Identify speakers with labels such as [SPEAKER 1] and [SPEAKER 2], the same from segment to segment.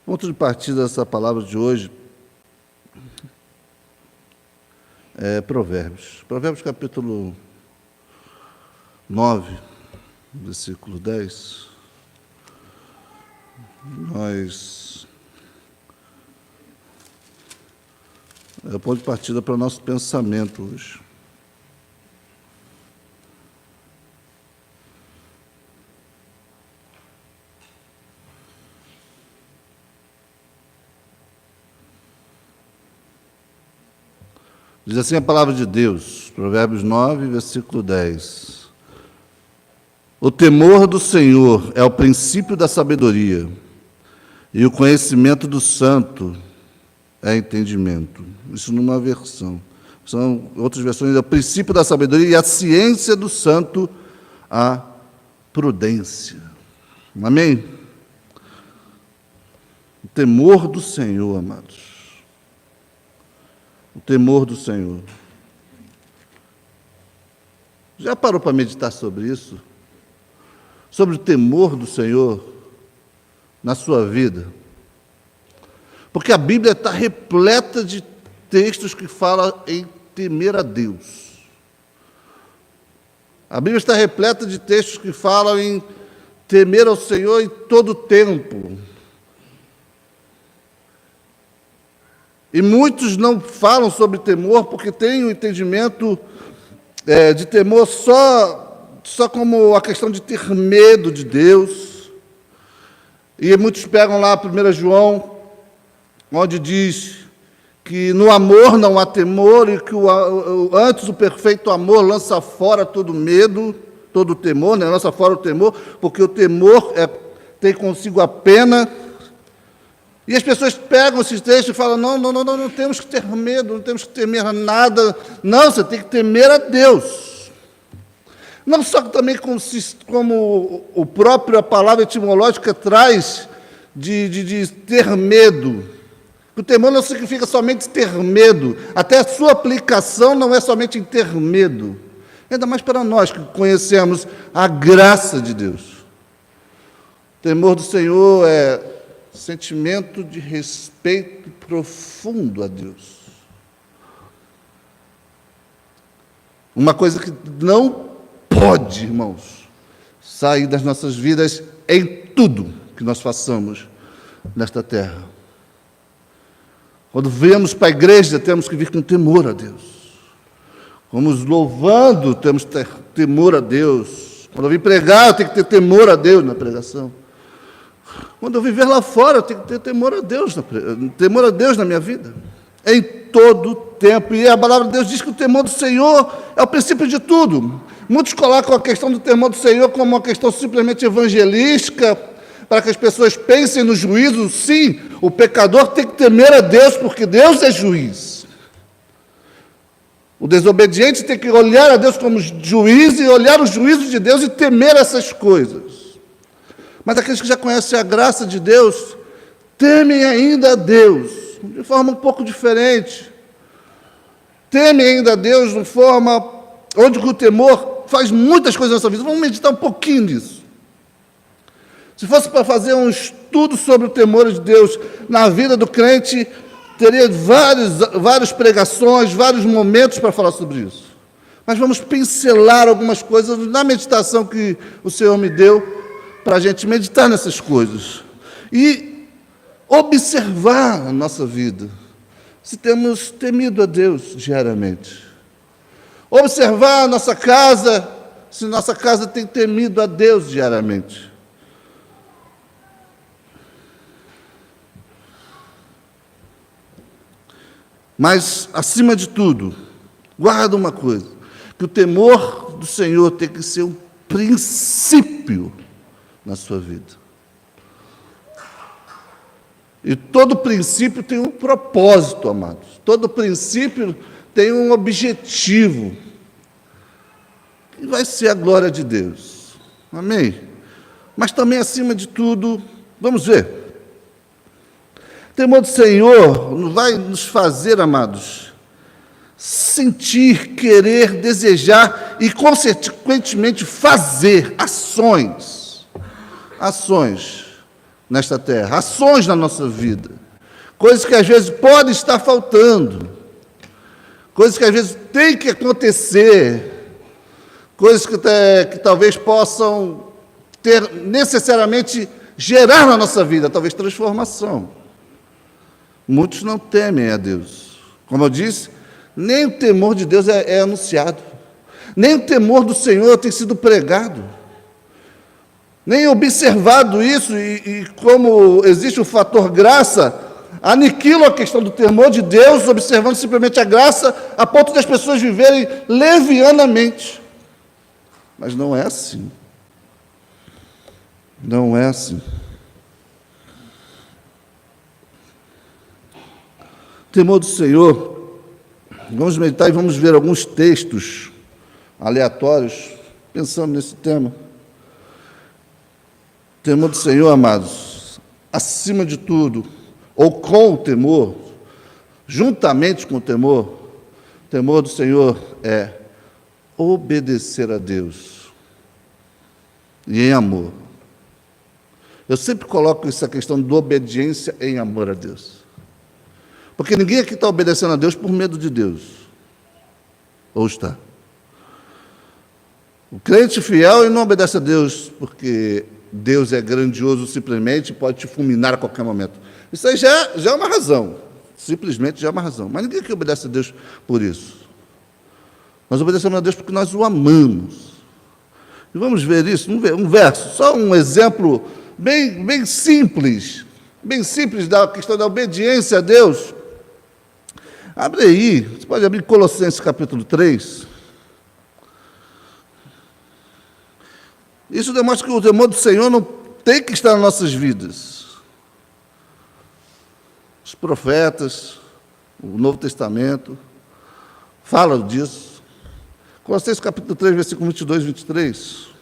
[SPEAKER 1] Ponto de partida dessa palavra de hoje é Provérbios. Provérbios capítulo 9, versículo 10. É o ponto de partida para o nosso pensamento hoje. Diz assim a palavra de Deus, Provérbios 9, versículo 10. O temor do Senhor é o princípio da sabedoria, e o conhecimento do santo é entendimento. Isso numa versão. São outras versões, é o princípio da sabedoria e a ciência do santo, a prudência. Amém? O temor do Senhor, amados. O temor do Senhor. Já parou para meditar sobre isso? Sobre o temor do Senhor na sua vida? Porque a Bíblia está repleta de textos que falam em temer a Deus. A Bíblia está repleta de textos que falam em temer ao Senhor em todo o tempo. E muitos não falam sobre temor porque têm o entendimento de temor só como a questão de ter medo de Deus. E muitos pegam lá 1 João, onde diz que no amor não há temor e que antes o perfeito amor lança fora todo medo, todo temor, né? Lança fora o temor, porque o temor tem consigo a pena. E as pessoas pegam esses textos e falam, não temos que ter medo, não temos que temer nada. Não, você tem que temer a Deus. Não só também como a própria palavra etimológica traz de ter medo. O temor não significa somente ter medo. Até a sua aplicação não é somente em ter medo. Ainda mais para nós que conhecemos a graça de Deus. O temor do Senhor é sentimento de respeito profundo a Deus. Uma coisa que não pode, irmãos, sair das nossas vidas em tudo que nós façamos nesta terra. Quando viemos para a igreja, temos que vir com temor a Deus. Vamos louvando, temos que ter temor a Deus. Quando eu vim pregar, eu tenho que ter temor a Deus na pregação. Quando eu viver lá fora, eu tenho que ter temor a Deus na minha vida. Em todo o tempo. E a palavra de Deus diz que o temor do Senhor é o princípio de tudo. Muitos colocam a questão do temor do Senhor como uma questão simplesmente evangelística, para que as pessoas pensem no juízo. Sim, o pecador tem que temer a Deus, porque Deus é juiz. O desobediente tem que olhar a Deus como juiz e olhar o juízo de Deus e temer essas coisas. Mas aqueles que já conhecem a graça de Deus, temem ainda a Deus, de forma um pouco diferente. Temem ainda a Deus de forma onde o temor faz muitas coisas na sua vida. Vamos meditar um pouquinho nisso. Se fosse para fazer um estudo sobre o temor de Deus na vida do crente, teria várias pregações, vários momentos para falar sobre isso. Mas vamos pincelar algumas coisas na meditação que o Senhor me deu, para a gente meditar nessas coisas e observar a nossa vida, se temos temido a Deus diariamente. Observar a nossa casa, se nossa casa tem temido a Deus diariamente. Mas, acima de tudo, guarda uma coisa, que o temor do Senhor tem que ser um princípio na sua vida. E todo princípio tem um propósito, amados. Todo princípio tem um objetivo. E vai ser a glória de Deus. Amém? Mas também, acima de tudo, vamos ver. O temor do Senhor vai nos fazer, amados, sentir, querer, desejar e, consequentemente, fazer ações nesta terra, ações na nossa vida, coisas que às vezes podem estar faltando, coisas que às vezes têm que acontecer, coisas que talvez possam ter necessariamente gerar na nossa vida, talvez transformação. Muitos não temem a Deus. Como eu disse, nem o temor de Deus é anunciado, nem o temor do Senhor tem sido pregado, nem observado isso, e como existe o fator graça, aniquilam a questão do temor de Deus, observando simplesmente a graça, a ponto das pessoas viverem levianamente. Mas não é assim. Não é assim. Temor do Senhor, vamos meditar e vamos ver alguns textos aleatórios, pensando nesse tema. Temor do Senhor, amados, acima de tudo, ou com o temor, juntamente com o temor do Senhor é obedecer a Deus e em amor. Eu sempre coloco essa questão de obediência em amor a Deus. Porque ninguém aqui está obedecendo a Deus por medo de Deus. Ou está? O crente fiel, ele não obedece a Deus porque Deus é grandioso simplesmente e pode te fulminar a qualquer momento. Isso aí já é uma razão. Simplesmente já é uma razão. Mas ninguém aqui obedece a Deus por isso. Nós obedecemos a Deus porque nós o amamos. E vamos ver isso, um verso, só um exemplo bem simples da questão da obediência a Deus. Abre aí, você pode abrir Colossenses capítulo 3. Isso demonstra que o temor do Senhor não tem que estar nas nossas vidas. Os profetas, o Novo Testamento, falam disso. Colossenses capítulo 3, versículo 22 e 23.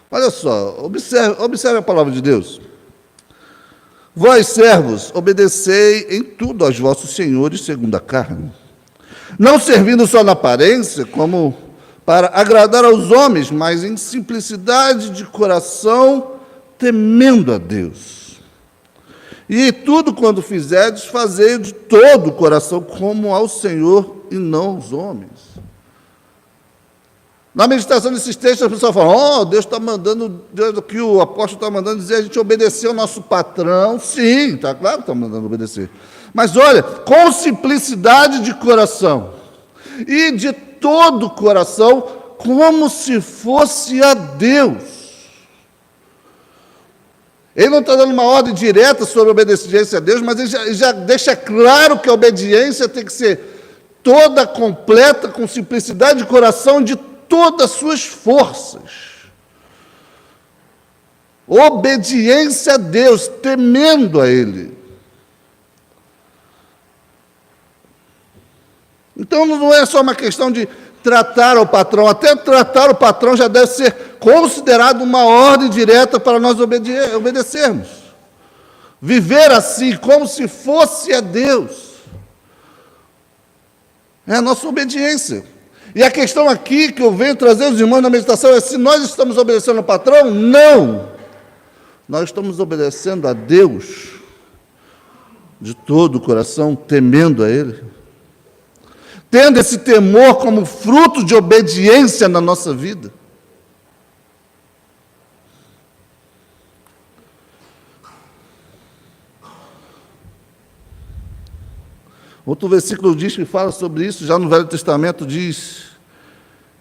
[SPEAKER 1] Olha só, observe a palavra de Deus. Vós, servos, obedecei em tudo aos vossos senhores segundo a carne, não servindo só na aparência, como para agradar aos homens, mas em simplicidade de coração, temendo a Deus. E tudo quando fizerdes, fazei de todo o coração como ao Senhor e não aos homens. Na meditação desses textos, a pessoa fala, Deus está mandando, Deus, que o apóstolo está mandando dizer a gente obedecer ao nosso patrão. Sim, está claro que está mandando obedecer. Mas olha, com simplicidade de coração e de todo o coração, como se fosse a Deus. Ele não está dando uma ordem direta sobre a obediência a Deus, mas ele já deixa claro que a obediência tem que ser toda completa, com simplicidade de coração, de todas as suas forças. Obediência a Deus, temendo a Ele. Então não é só uma questão de tratar o patrão, até tratar o patrão já deve ser considerado uma ordem direta para nós obedecermos. Viver assim, como se fosse a Deus, é a nossa obediência. E a questão aqui que eu venho trazer os irmãos na meditação é se nós estamos obedecendo ao patrão? Não! Nós estamos obedecendo a Deus de todo o coração, temendo a Ele. Tendo esse temor como fruto de obediência na nossa vida. Outro versículo diz que fala sobre isso, já no Velho Testamento diz,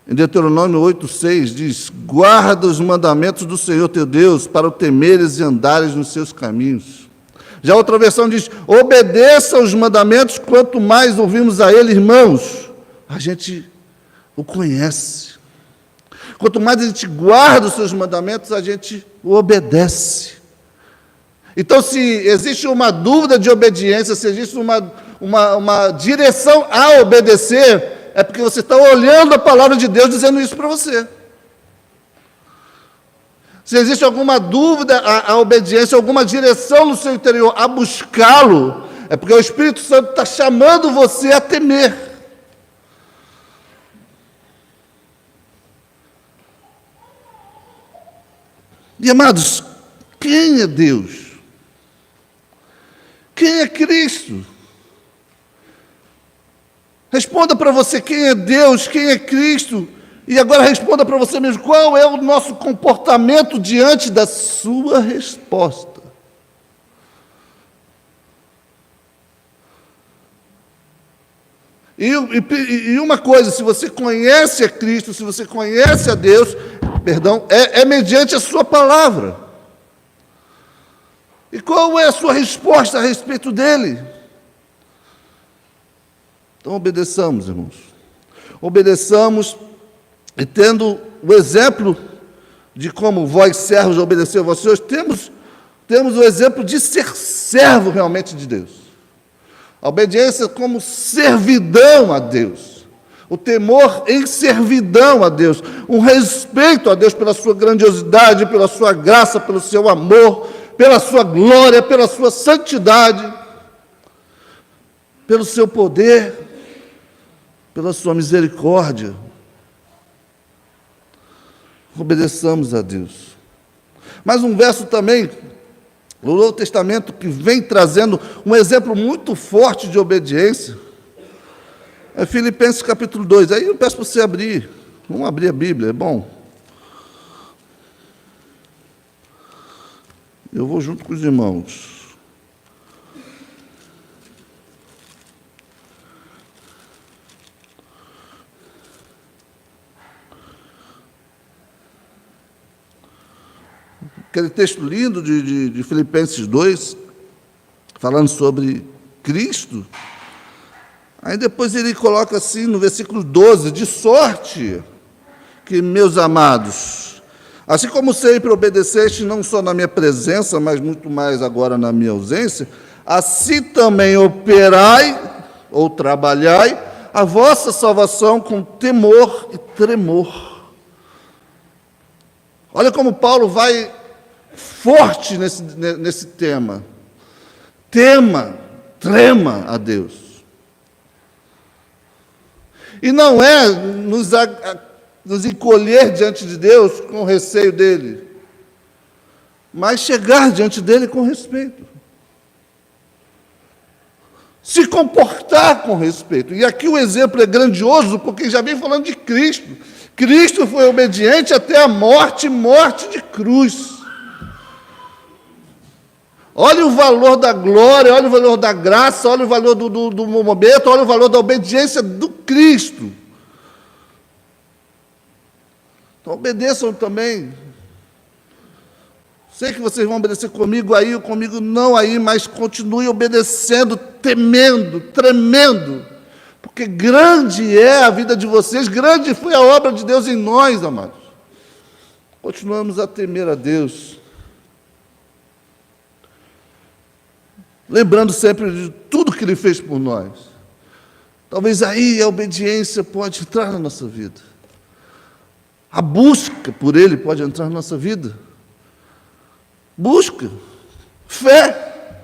[SPEAKER 1] em Deuteronômio 8,6, diz, guarda os mandamentos do Senhor teu Deus, para o temeres e andares nos seus caminhos. Já outra versão diz, obedeça aos mandamentos, quanto mais ouvimos a Ele, irmãos, a gente o conhece. Quanto mais a gente guarda os seus mandamentos, a gente o obedece. Então, se existe uma dúvida de obediência, se existe uma direção a obedecer, é porque você está olhando a palavra de Deus dizendo isso para você. Se existe alguma dúvida à obediência, alguma direção no seu interior a buscá-lo, é porque o Espírito Santo está chamando você a temer. E, amados, quem é Deus? Quem é Cristo? Responda para você quem é Deus, quem é Cristo, e agora responda para você mesmo qual é o nosso comportamento diante da sua resposta. E uma coisa, se você conhece a Cristo, se você conhece a Deus, é mediante a sua palavra. E qual é a sua resposta a respeito dele? Então obedeçamos, irmãos. Obedeçamos, e tendo o exemplo de como vós, servos, obedeceu a vossos senhores, temos o exemplo de ser servo realmente de Deus. A obediência como servidão a Deus. O temor em servidão a Deus. Um respeito a Deus pela sua grandiosidade, pela sua graça, pelo seu amor, pela sua glória, pela sua santidade, pelo seu poder, pela sua misericórdia. Obedeçamos a Deus. Mais um verso também, no Novo Testamento, que vem trazendo um exemplo muito forte de obediência, é Filipenses capítulo 2. Aí eu peço para você abrir. Vamos abrir a Bíblia, é bom. Eu vou junto com os irmãos. Aquele texto lindo de Filipenses 2, falando sobre Cristo. Aí depois ele coloca assim no versículo 12, de sorte que, meus amados, assim como sempre obedeceste, não só na minha presença, mas muito mais agora na minha ausência, assim também operai, ou trabalhai, a vossa salvação com temor e tremor. Olha como Paulo vai forte nesse tema. Trema a Deus. E não é nos encolher diante de Deus com receio dele, mas chegar diante dele com respeito. Se comportar com respeito. E aqui o exemplo é grandioso, porque já vem falando de Cristo. Cristo foi obediente até a morte de cruz. Olha o valor da glória, olha o valor da graça, olha o valor do momento, olha o valor da obediência do Cristo. Então obedeçam também. Sei que vocês vão obedecer comigo aí, ou comigo não aí, mas continue obedecendo, temendo, tremendo, porque grande é a vida de vocês, grande foi a obra de Deus em nós, amados. Continuamos a temer a Deus. Lembrando sempre de tudo que Ele fez por nós. Talvez aí a obediência pode entrar na nossa vida. A busca por Ele pode entrar na nossa vida. Busca, fé,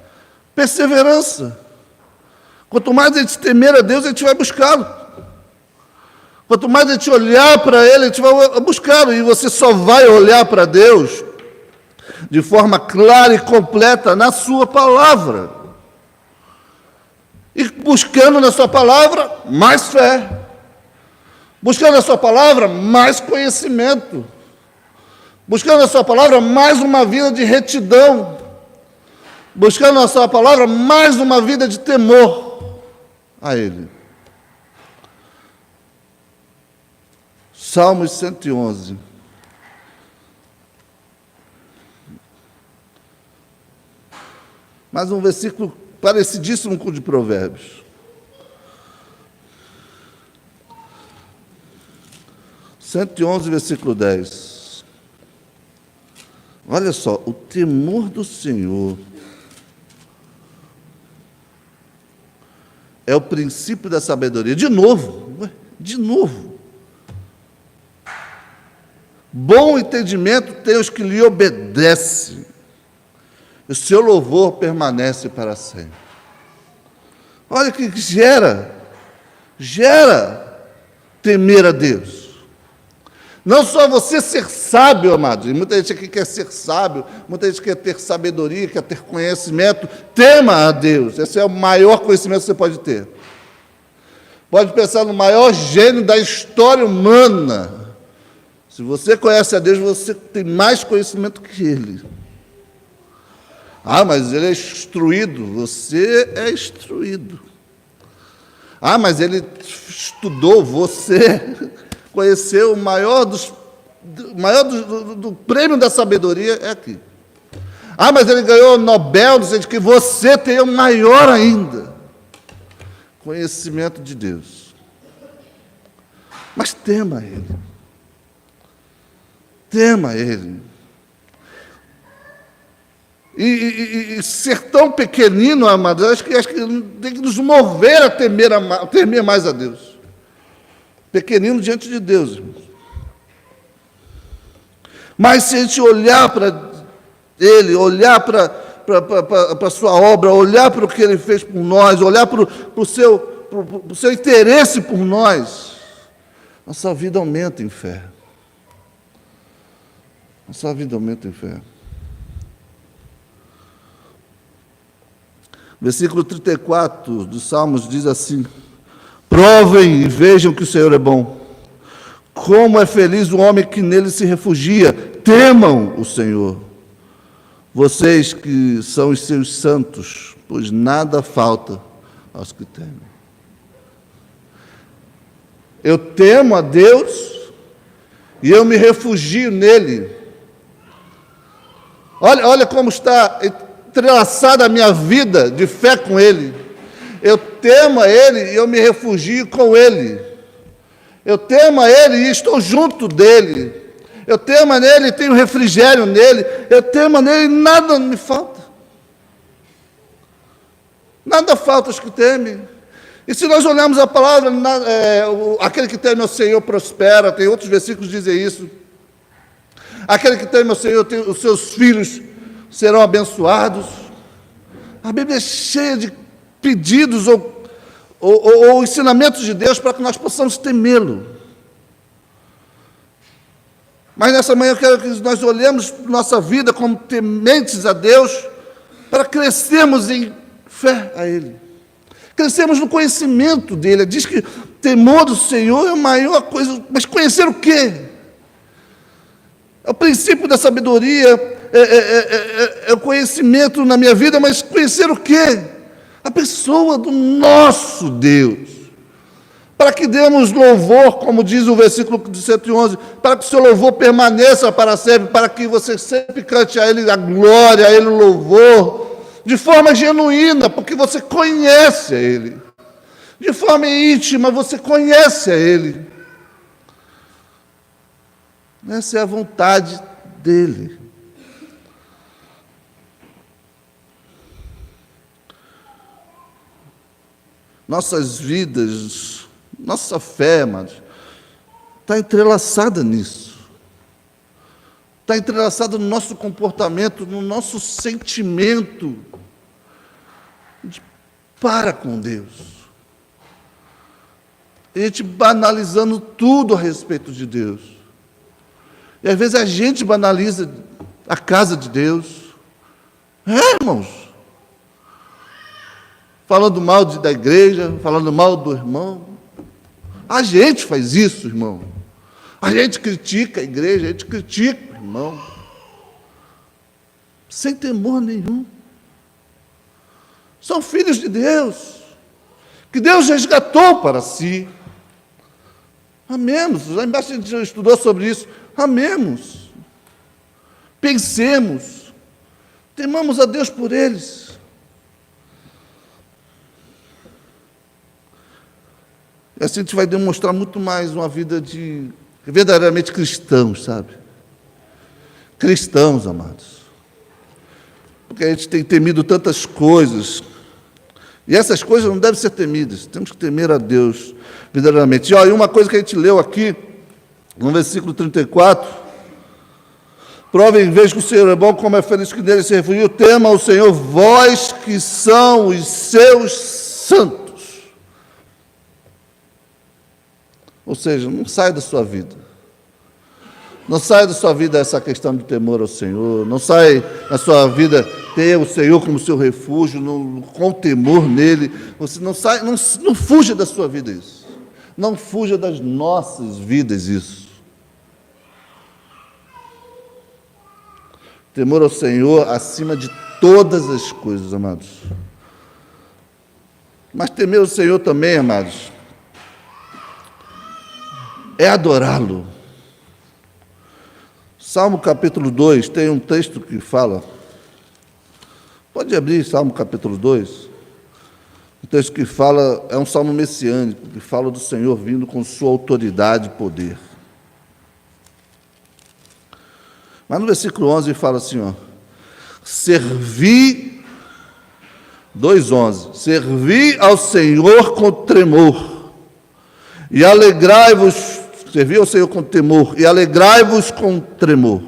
[SPEAKER 1] perseverança. Quanto mais a gente temer a Deus, a gente vai buscá-lo. Quanto mais a gente olhar para Ele, a gente vai buscá-lo. E você só vai olhar para Deus de forma clara e completa na sua palavra. E buscando na sua palavra, mais fé. Buscando na sua palavra, mais conhecimento. Buscando na sua palavra, mais uma vida de retidão. Buscando na sua palavra, mais uma vida de temor a Ele. Salmos 111. Mais um versículo parecidíssimo com o de Provérbios. 111, versículo 10. Olha só, o temor do Senhor é o princípio da sabedoria. De novo. Bom entendimento tem os que lhe obedecem. O seu louvor permanece para sempre. Olha o que gera temer a Deus. Não só você ser sábio, amados, e muita gente aqui quer ser sábio, muita gente quer ter sabedoria, quer ter conhecimento, tema a Deus, esse é o maior conhecimento que você pode ter. Pode pensar no maior gênio da história humana. Se você conhece a Deus, você tem mais conhecimento que Ele. Ah, mas ele é instruído. Você é instruído. Ah, mas ele estudou. Você conheceu o maior do prêmio da sabedoria é aqui. Ah, mas ele ganhou o Nobel, não sei de que. Você tem o maior ainda. Conhecimento de Deus. Mas tema Ele. Tema Ele. E ser tão pequenino, amados, acho que tem que nos mover a temer mais a Deus. Pequenino diante de Deus, irmãos. Mas se a gente olhar para Ele, olhar para a sua obra, olhar para o que Ele fez por nós, olhar para o seu interesse por nós, nossa vida aumenta em fé. Nossa vida aumenta em fé. Versículo 34 dos Salmos diz assim: provem e vejam que o Senhor é bom. Como é feliz o homem que nele se refugia. Temam o Senhor, vocês que são os seus santos, pois nada falta aos que temem. Eu temo a Deus e eu me refugio nele. Olha como está entrelaçada a minha vida de fé com Ele. Eu temo a Ele e eu me refugio com Ele. Eu temo a Ele e estou junto dEle. Eu temo nele e tenho refrigério nele. Eu temo nele e nada me falta. Nada falta aos que temem. E se nós olharmos a palavra, aquele que teme ao Senhor prospera, tem outros versículos que dizem isso. Aquele que teme ao Senhor, os seus filhos serão abençoados. A Bíblia é cheia de pedidos ou ensinamentos de Deus para que nós possamos temê-lo. Mas nessa manhã eu quero que nós olhemos nossa vida como tementes a Deus, para crescermos em fé a Ele. Crescermos no conhecimento dEle. Diz que temor do Senhor é a maior coisa, mas conhecer o quê? É o princípio da sabedoria, é o conhecimento na minha vida, mas conhecer o quê? A pessoa do nosso Deus. Para que demos louvor, como diz o versículo 111, para que o seu louvor permaneça para sempre, para que você sempre cante a Ele a glória, a Ele o louvor, de forma genuína, porque você conhece a Ele. De forma íntima, você conhece a Ele. Essa é a vontade dEle. Nossas vidas, nossa fé, amados, está entrelaçada nisso. Está entrelaçada no nosso comportamento, no nosso sentimento de para com Deus. A gente banalizando tudo a respeito de Deus. E às vezes a gente banaliza a casa de Deus. Irmãos. Falando mal da igreja, falando mal do irmão. A gente faz isso, irmão. A gente critica a igreja, a gente critica o irmão. Sem temor nenhum. São filhos de Deus, que Deus resgatou para si. Amemos. Lá embaixo a gente já estudou sobre isso. Amemos. Pensemos. Temamos a Deus por eles. E assim a gente vai demonstrar muito mais uma vida de verdadeiramente cristãos, sabe? Cristãos, amados. Porque a gente tem temido tantas coisas. E essas coisas não devem ser temidas. Temos que temer a Deus verdadeiramente. E uma coisa que a gente leu aqui, no versículo 34. Provem e vejam que o Senhor é bom, como é feliz que nele se refugiu. Tema o Senhor, vós que são os seus santos. Ou seja, não sai da sua vida. Não sai da sua vida essa questão do temor ao Senhor. Não sai da sua vida ter o Senhor como seu refúgio, com temor nele. Você não sai, não fuja da sua vida isso. Não fuja das nossas vidas isso. Temor ao Senhor acima de todas as coisas, amados. Mas temer o Senhor também, amados, é adorá-lo. Salmo capítulo 2, tem um texto que fala, pode abrir Salmo capítulo 2, um texto que fala, é um salmo messiânico, que fala do Senhor vindo com sua autoridade e poder. Mas no versículo 11 fala assim, ó, servi 2:11, servi ao Senhor com tremor, e alegrai-vos, servi ao Senhor com temor, e alegrai-vos com tremor.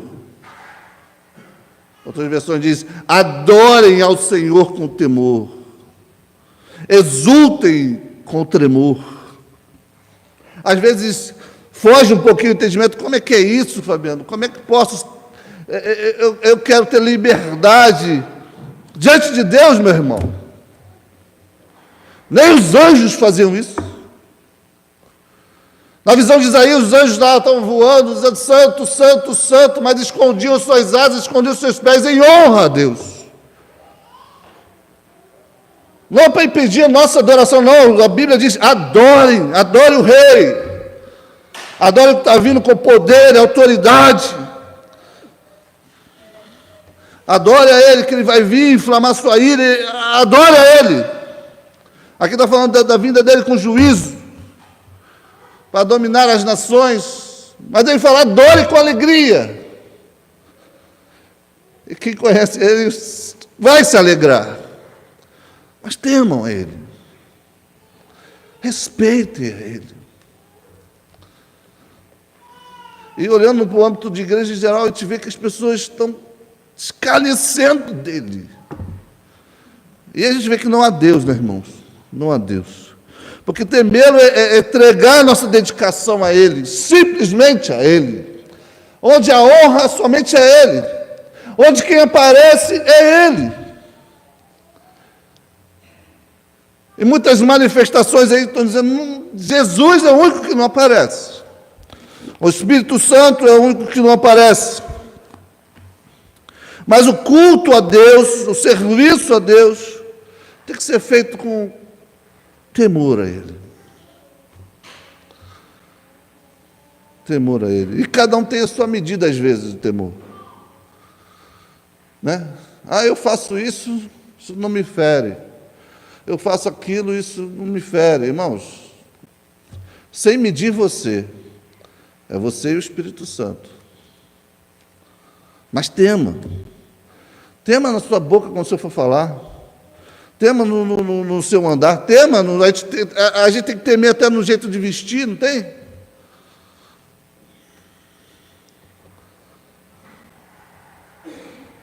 [SPEAKER 1] Outras versões dizem, adorem ao Senhor com temor, exultem com tremor. Às vezes, foge um pouquinho o entendimento, como é que é isso, Fabiano? Como é que posso... Eu quero ter liberdade diante de Deus, meu irmão. Nem os anjos faziam isso. Na visão de Isaías, os anjos lá estavam voando, dizendo santo, santo, santo, mas escondiam suas asas, escondiam seus pés em honra a Deus. Não para impedir a nossa adoração, não. A Bíblia diz, adorem o Rei. Adorem o que está vindo com poder e autoridade. Adore a Ele, que Ele vai vir inflamar sua ira. Adore a Ele. Aqui está falando da vinda dEle com juízo, para dominar as nações. Mas Ele fala, adore com alegria. E quem conhece Ele vai se alegrar. Mas temam a Ele. Respeitem a Ele. E olhando para o âmbito de igreja em geral, a gente vê que as pessoas estão escarnecendo dele. E a gente vê que não há Deus, meus irmãos. Não há Deus. Porque temê-lo é entregar a nossa dedicação a Ele, simplesmente a Ele. Onde a honra somente é Ele. Onde quem aparece é Ele. E muitas manifestações aí estão dizendo, Jesus é o único que não aparece. O Espírito Santo é o único que não aparece. Mas o culto a Deus, o serviço a Deus, tem que ser feito com temor a Ele. Temor a Ele. E cada um tem a sua medida, às vezes, de temor. Né? Eu faço isso, isso não me fere. Eu faço aquilo, isso não me fere. Irmãos, sem medir você, é você e o Espírito Santo. Mas tema. Tema na sua boca quando você for falar. Tema no seu andar. Tema. A gente tem que temer até no jeito de vestir, não tem?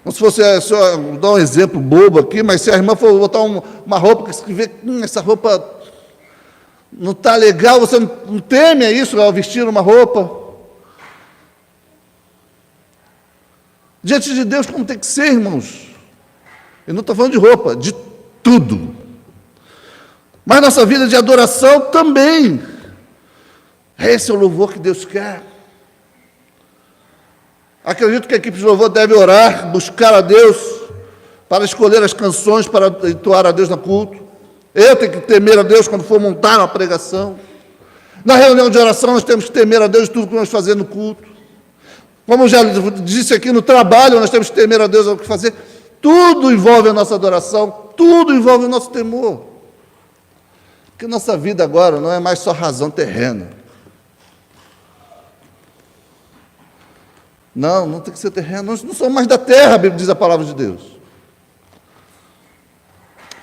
[SPEAKER 1] Não, se fosse, só dar um exemplo bobo aqui, mas se a irmã for botar uma roupa que você vê, essa roupa não está legal, você não teme a isso ao vestir uma roupa? Diante de Deus, como tem que ser, irmãos? Eu não estou falando de roupa, de tudo. Mas nossa vida de adoração também. Esse é o louvor que Deus quer. Acredito que a equipe de louvor deve orar, buscar a Deus, para escolher as canções, para entoar a Deus no culto. Eu tenho que temer a Deus quando for montar uma pregação. Na reunião de oração, nós temos que temer a Deus de tudo que nós fazemos no culto. Como eu já disse aqui, no trabalho, nós temos que temer a Deus ao que fazer. Tudo envolve a nossa adoração, tudo envolve o nosso temor. Porque nossa vida agora não é mais só razão terrena. Não tem que ser terreno. Nós não somos mais da terra, a Bíblia diz a palavra de Deus.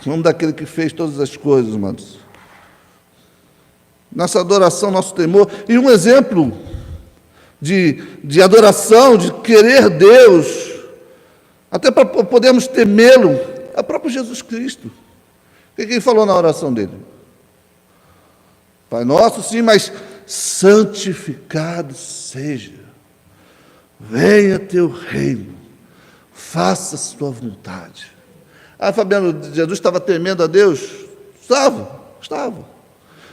[SPEAKER 1] Somos daquele que fez todas as coisas, irmãos. Nossa adoração, nosso temor. E um exemplo de adoração, de querer Deus, até para podermos temê-lo, é o próprio Jesus Cristo. O que ele falou na oração dele? Pai nosso, sim, mas santificado seja. Venha teu reino, faça-se tua vontade. Ah, Fabiano, Jesus estava temendo a Deus? Estava.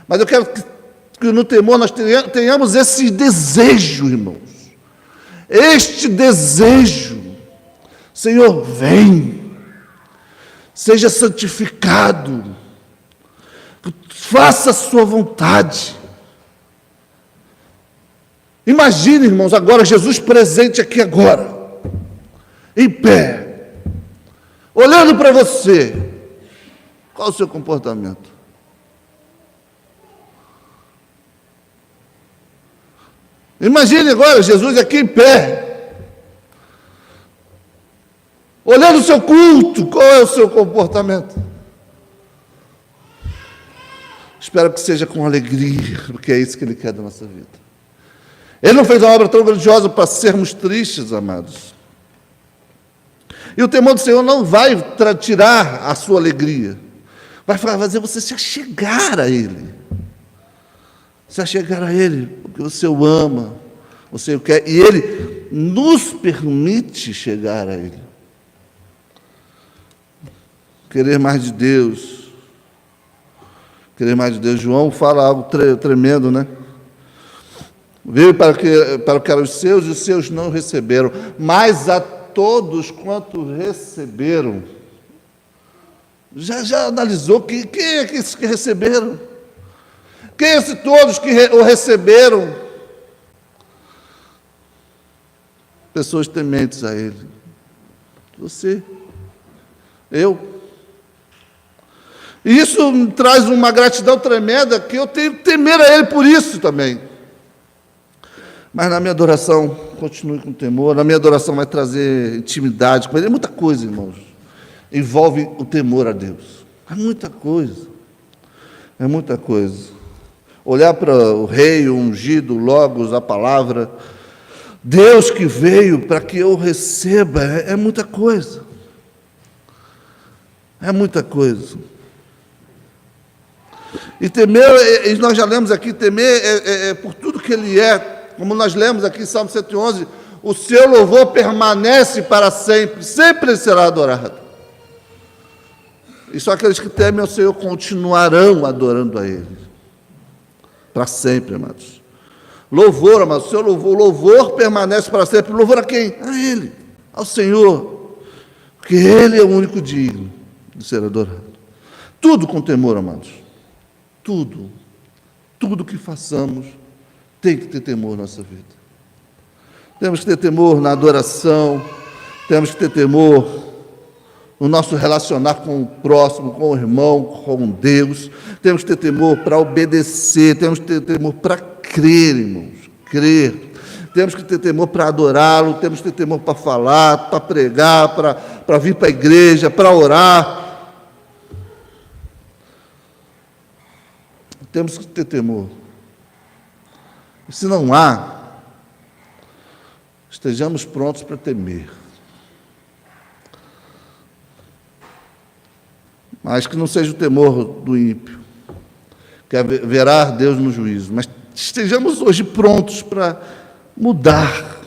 [SPEAKER 1] Mas eu quero que no temor nós tenhamos esse desejo, irmãos. Este desejo. Senhor, vem. Seja santificado. Faça a sua vontade. Imagine, irmãos, agora Jesus presente aqui agora, em pé, olhando para você. Qual o seu comportamento? Imagine agora Jesus aqui em pé, olhando o seu culto. Qual é o seu comportamento? Espero que seja com alegria, porque é isso que Ele quer da nossa vida. Ele não fez uma obra tão grandiosa para sermos tristes, amados. E o temor do Senhor não vai tirar a sua alegria. Vai fazer você se achegar a Ele. Se achegar a Ele, porque você o ama, você o quer, e Ele nos permite chegar a Ele. Querer mais de Deus. Querer mais de Deus. João fala algo tremendo, né? Veio para o que eram os seus, e os seus não receberam. Mas a todos quanto receberam. Já analisou quem é que esses que receberam? Quem é esses todos que o receberam? Pessoas tementes a Ele. Você, eu. E isso me traz uma gratidão tremenda, que eu tenho que temer a Ele por isso também. Mas na minha adoração, continue com temor. Na minha adoração vai trazer intimidade com Ele. É muita coisa, irmãos. Envolve o temor a Deus. É muita coisa. É muita coisa. Olhar para o Rei, o ungido, o Logos, a palavra. Deus que veio para que eu receba. É muita coisa. É muita coisa. E temer, e nós já lemos aqui, temer é por tudo que Ele é. Como nós lemos aqui em Salmo 111, o seu louvor permanece para sempre, sempre Ele será adorado. E só aqueles que temem ao Senhor continuarão adorando a Ele, para sempre, amados. Louvor, amados, o seu louvor permanece para sempre. Louvor a quem? A Ele, ao Senhor, porque Ele é o único digno de ser adorado. Tudo com temor, amados, tudo que façamos, tem que ter temor na nossa vida. Temos que ter temor na adoração, temos que ter temor no nosso relacionar com o próximo, com o irmão, com Deus. Temos que ter temor para obedecer, temos que ter temor para crer, irmãos, crer. Temos que ter temor para adorá-lo, temos que ter temor para falar, para pregar, para vir para a igreja, para orar. Temos que ter temor. E se não há, estejamos prontos para temer. Mas que não seja o temor do ímpio, que verá Deus no juízo, mas estejamos hoje prontos para mudar.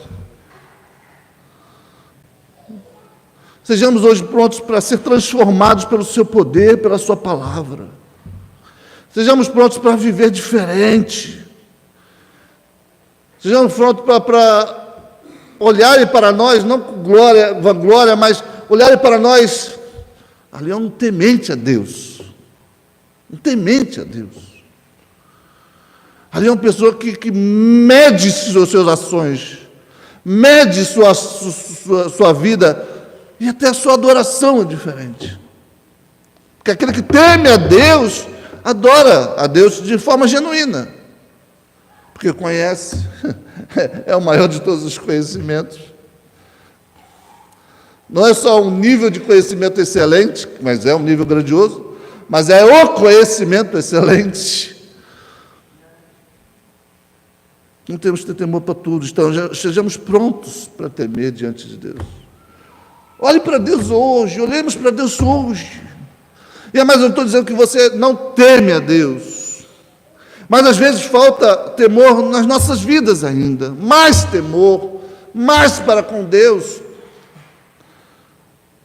[SPEAKER 1] Sejamos hoje prontos para ser transformados pelo seu poder, pela sua palavra. Sejamos prontos para viver diferente. Sejamos prontos para olharem para nós, não com vanglória, mas olharem para nós. Ali é um temente a Deus. Um temente a Deus. Ali é uma pessoa que mede suas ações, mede sua vida, e até a sua adoração é diferente. Porque aquele que teme a Deus, adora a Deus de forma genuína. Porque conhece, é o maior de todos os conhecimentos. Não é só um nível de conhecimento excelente, mas é um nível grandioso, mas é o conhecimento excelente. Não temos que ter temor para tudo, então estejamos prontos para temer diante de Deus. Olhe para Deus hoje, olhemos para Deus hoje. E mais, eu não estou dizendo que você não teme a Deus, Mas às vezes falta temor nas nossas vidas ainda, mais temor, mais para com Deus.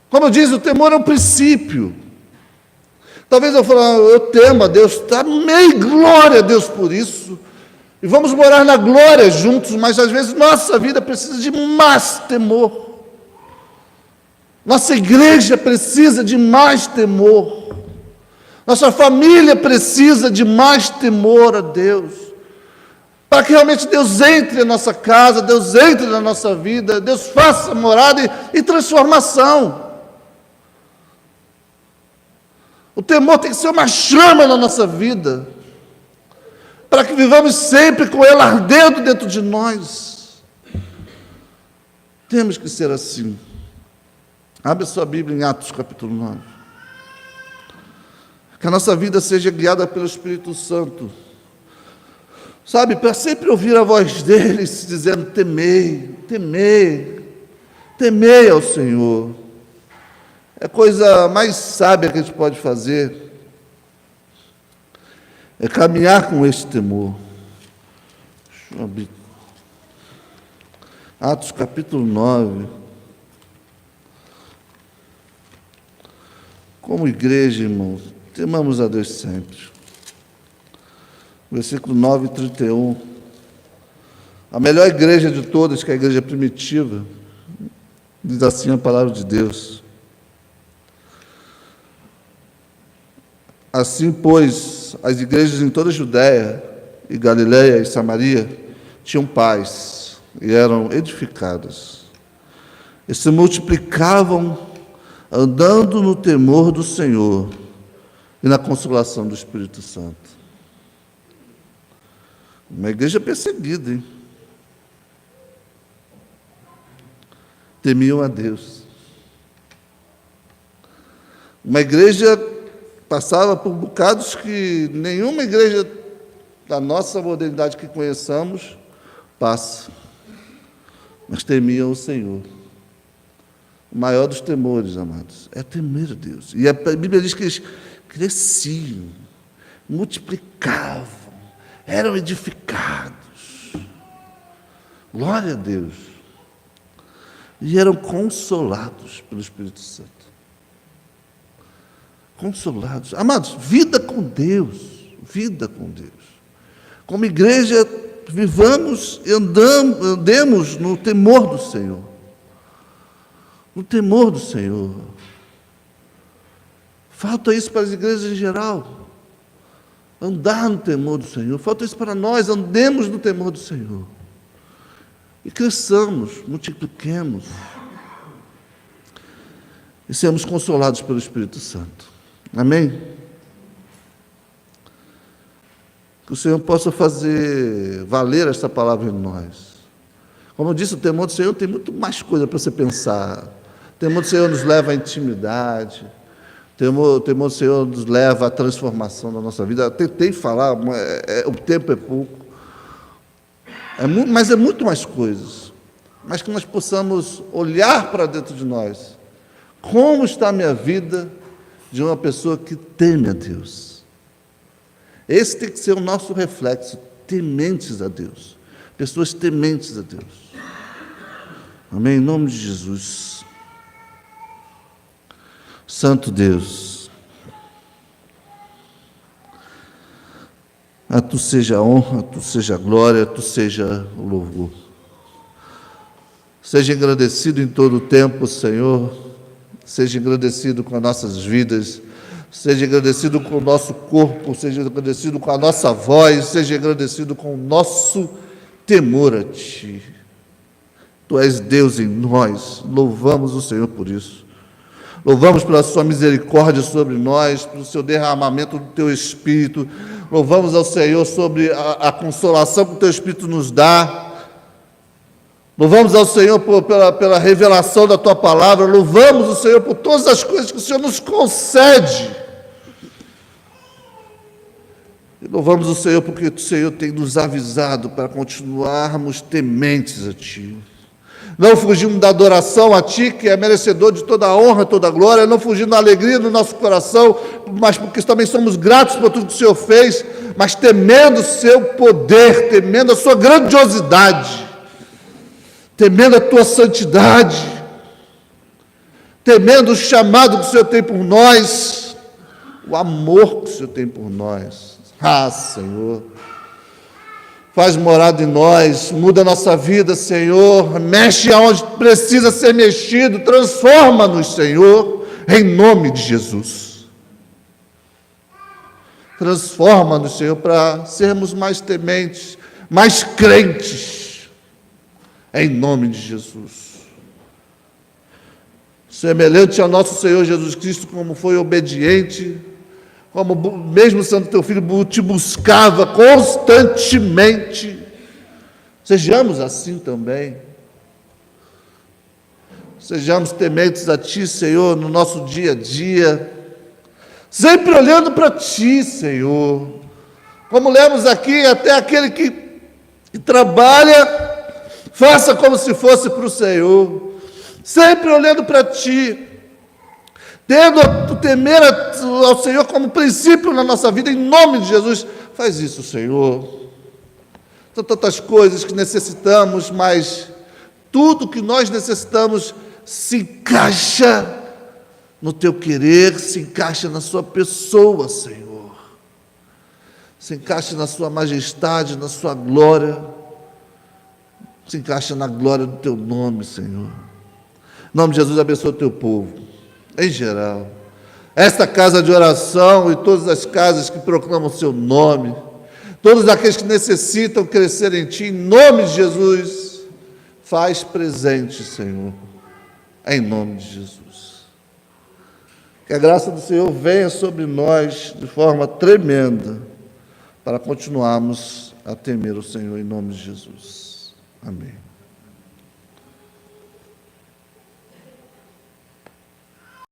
[SPEAKER 1] Como eu disse, o temor é um princípio. Talvez eu fale, eu temo a Deus, amém, glória a Deus por isso. E vamos morar na glória juntos, mas às vezes nossa vida precisa de mais temor. Nossa igreja precisa de mais temor. Nossa família precisa de mais temor a Deus. Para que realmente Deus entre na nossa casa, Deus entre na nossa vida, Deus faça morada e transformação. O temor tem que ser uma chama na nossa vida, para que vivamos sempre com ele ardendo dentro de nós. Temos que ser assim. Abre sua Bíblia em Atos capítulo 9. Que a nossa vida seja guiada pelo Espírito Santo. Sabe, para sempre ouvir a voz dele dizendo, temei, temei, temei ao Senhor. É a coisa mais sábia que a gente pode fazer. É caminhar com esse temor. Deixa eu abrir. Atos capítulo 9. Como igreja, irmãos, temamos a Deus sempre. Versículo 9 e 31. A melhor igreja de todas, que é a igreja primitiva, diz assim a palavra de Deus. Assim, pois, as igrejas em toda a Judéia, e Galiléia e Samaria tinham paz e eram edificadas. E se multiplicavam andando no temor do Senhor e na consolação do Espírito Santo. Uma igreja perseguida, hein? Temiam a Deus. Uma igreja passava por bocados que nenhuma igreja da nossa modernidade que conheçamos passa. Mas temiam o Senhor. O maior dos temores, amados, é temer a Deus. E a Bíblia diz que eles cresciam, multiplicavam, eram edificados. Glória a Deus. E eram consolados pelo Espírito Santo. Consolados. Amados, vida com Deus. Vida com Deus. Como igreja, vivamos e andemos no temor do Senhor. No temor do Senhor. Falta isso para as igrejas em geral. Andar no temor do Senhor. Falta isso para nós, andemos no temor do Senhor. E cresçamos, multipliquemos. E sermos consolados pelo Espírito Santo. Amém? Que o Senhor possa fazer valer esta palavra em nós. Como eu disse, o temor do Senhor tem muito mais coisa para você pensar. O temor do Senhor nos leva à intimidade. O temor do Senhor nos leva à transformação da nossa vida. Eu tentei falar, o tempo é pouco. Mas é muito mais coisas. Mas que nós possamos olhar para dentro de nós. Como está a minha vida de uma pessoa que teme a Deus? Esse tem que ser o nosso reflexo. Tementes a Deus. Pessoas tementes a Deus. Amém? Em nome de Jesus. Santo Deus, a Tu seja a honra, a Tu seja a glória, a Tu seja o louvor. Seja agradecido em todo o tempo, Senhor, seja agradecido com as nossas vidas, seja agradecido com o nosso corpo, seja agradecido com a nossa voz, seja agradecido com o nosso temor a Ti. Tu és Deus em nós, louvamos o Senhor por isso. Louvamos pela sua misericórdia sobre nós, pelo seu derramamento do teu Espírito. Louvamos ao Senhor sobre a consolação que o teu Espírito nos dá. Louvamos ao Senhor pela revelação da tua palavra. Louvamos o Senhor por todas as coisas que o Senhor nos concede. E louvamos o Senhor porque o Senhor tem nos avisado para continuarmos tementes a Ti. não fugindo da adoração a Ti, que é merecedor de toda a honra, toda a glória, não fugindo da alegria do nosso coração, mas porque também somos gratos por tudo que o Senhor fez, mas temendo o Seu poder, temendo a Sua grandiosidade, temendo a Tua santidade, temendo o chamado que o Senhor tem por nós, o amor que o Senhor tem por nós. Ah, Senhor, faz morada em nós, muda a nossa vida, Senhor, mexe aonde precisa ser mexido, transforma-nos, Senhor, em nome de Jesus. Transforma-nos, Senhor, para sermos mais tementes, mais crentes, em nome de Jesus. Semelhante ao nosso Senhor Jesus Cristo, como foi obediente, como mesmo sendo teu filho, te buscava constantemente. Sejamos assim também. Sejamos tementes a Ti, Senhor, no nosso dia a dia, sempre olhando para Ti, Senhor. Como lemos aqui, até aquele que trabalha, faça como se fosse para o Senhor, sempre olhando para Ti, tendo o temer ao Senhor como princípio na nossa vida, em nome de Jesus. Faz isso, Senhor. São tantas coisas que necessitamos, mas tudo que nós necessitamos se encaixa no Teu querer, se encaixa na Sua pessoa, Senhor. Se encaixa na Sua majestade, na Sua glória. Se encaixa na glória do Teu nome, Senhor. Em nome de Jesus, abençoa o Teu povo, em geral, esta casa de oração e todas as casas que proclamam o Seu nome, todos aqueles que necessitam crescer em Ti, em nome de Jesus, faz presente, Senhor, em nome de Jesus. Que a graça do Senhor venha sobre nós de forma tremenda, para continuarmos a temer o Senhor em nome de Jesus. Amém.